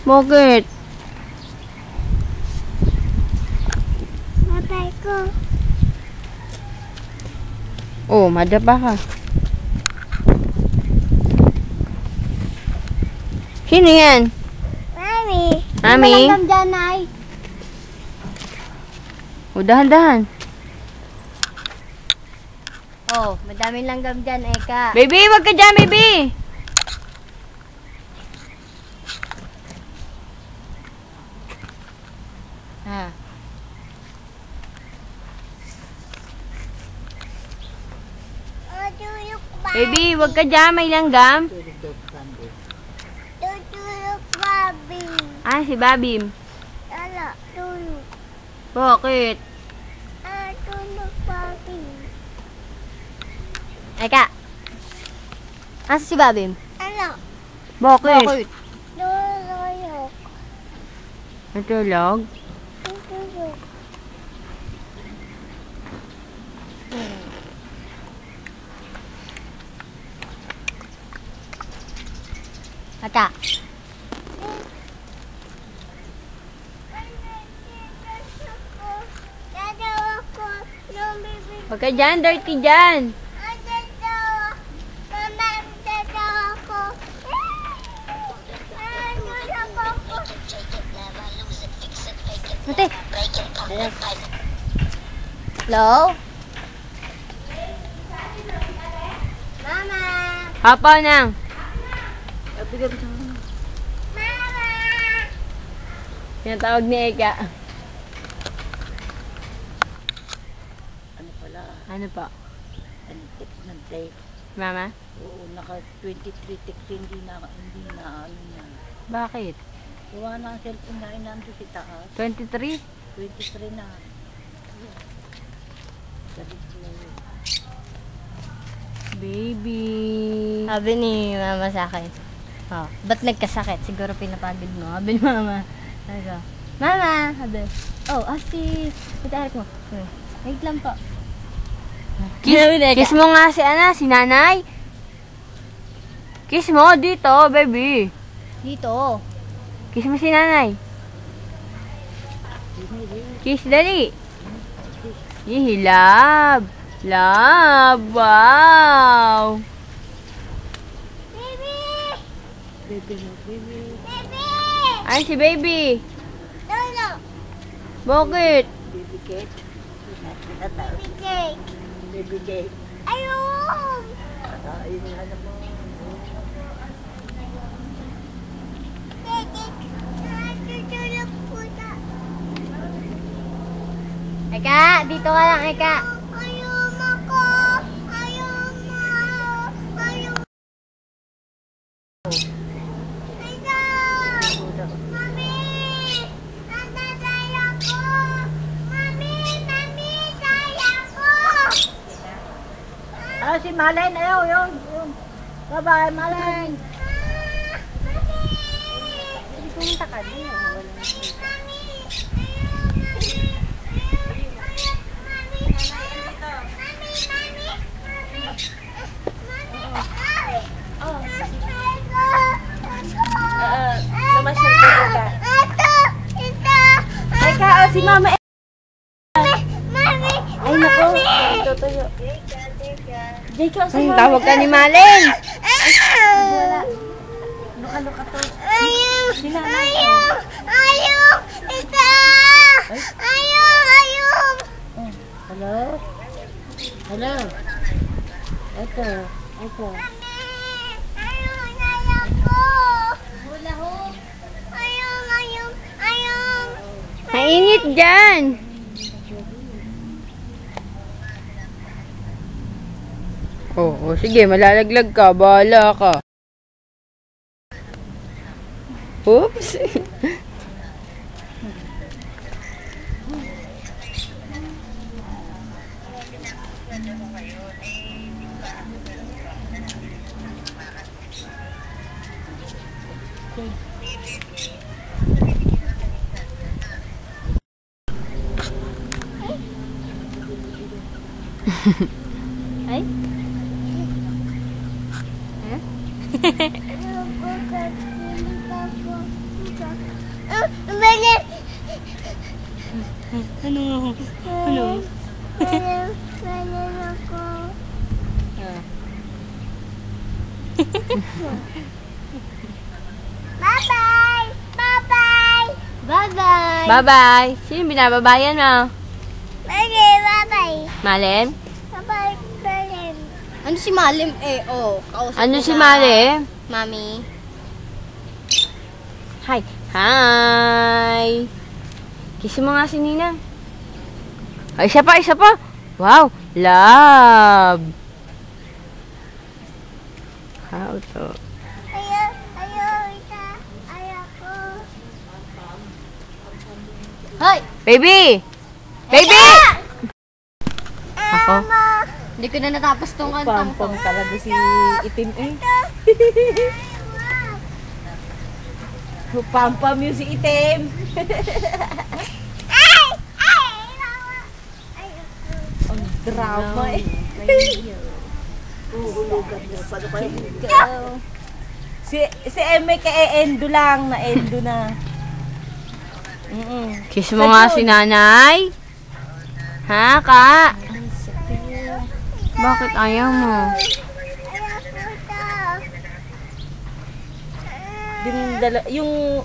Bakit? Matay ko. Oh, madapa ka. Sino yan? Mami. Mami? Malanggam dyan, Nay. O, dahan-dahan. Oh, madaming langgam dyan, Eka. Baby, wag ka dyan, baby! Ha. Baby, wag ka dyan, may langgam. Tutulog, Bobby. Ah, si Babim. Ala, tulog. Bakit? Tulog, Bobby. Eka. Asa si Babim? Ala. Bakit? Tulog. Natulog? Tutulog. Ata. Wag ka dyan, dirty dyan. Ate. Hello? Mama. Hapa nang. Mama. Tinatawag ni Eka. Ano pala? Ano pa? Ng take. Mama? Oo, naka 23 text, hindi na ano na. Bakit? Gawa na ang cellphone na inando si taas. 23? 23 na. Sabi ko na yun. Baby. Sabi ni Mama sa akin, oh, ba't nagkasakit? Siguro pinapagod mo. Sabi ni Mama. Sabi ko, Mama! Sabi, oh, si Eric mo. Wait lang po. Kiss mo nga si nanay. Kiss mo dito, baby. Dito. Kiss mo si nanay. Kiss dali. Yee, love. Love. Wow. Baby! Baby, baby. Baby! Ay, si baby. Lolo! Bakit? Baby cake. Baby cake! Baby cake. Ayun! Ayun nga naman. Natutulog po na. Eka, dito ka lang, Eka. Ayun ako. Ayun mo. Ayun. Ayun. Mami! Natatay ako. Mami! Mami! Tay ako. Ah, si Malen. Ayaw, yun. Bye-bye, Malen. Pumunta ka din. Namasyal ko ka. Teka, si mama. Ay, nako. Tutuyo. Jayka, si mama. Tawag ka ni Malen. Luka-luka to. Ayaw! Ito! Ayaw! Hello? Hello? Ito. Ayaw ko! Hula ho! Ayaw! Mainit dyan. Oh, sige, malalaglag ka. Bahala ka. Oops. Ay? Ano? Ano? Bye-bye! Bye-bye! Bye-bye! Bye-bye! Sino binababayan mo? Bye-bye! Malin? Bye-bye! Ano si Malim eh? Oh, kausap Ano mo si na. Malin? Mami. Hi! Hi! Kiss mo nga si Ninang. Ay, isa pa, isa pa! Wow! Love! How to? Hoy! Baby! Baby! Ako? Hindi ko na natapos tong kantang to. Pampang talaga si Itim eh. Pampam yung si Itim. Ang drama eh. Si Eme ka-endo lang, na-endo na. Kiss mo nga si nanay. Ha, ka? Bakit ayaw mo? Yung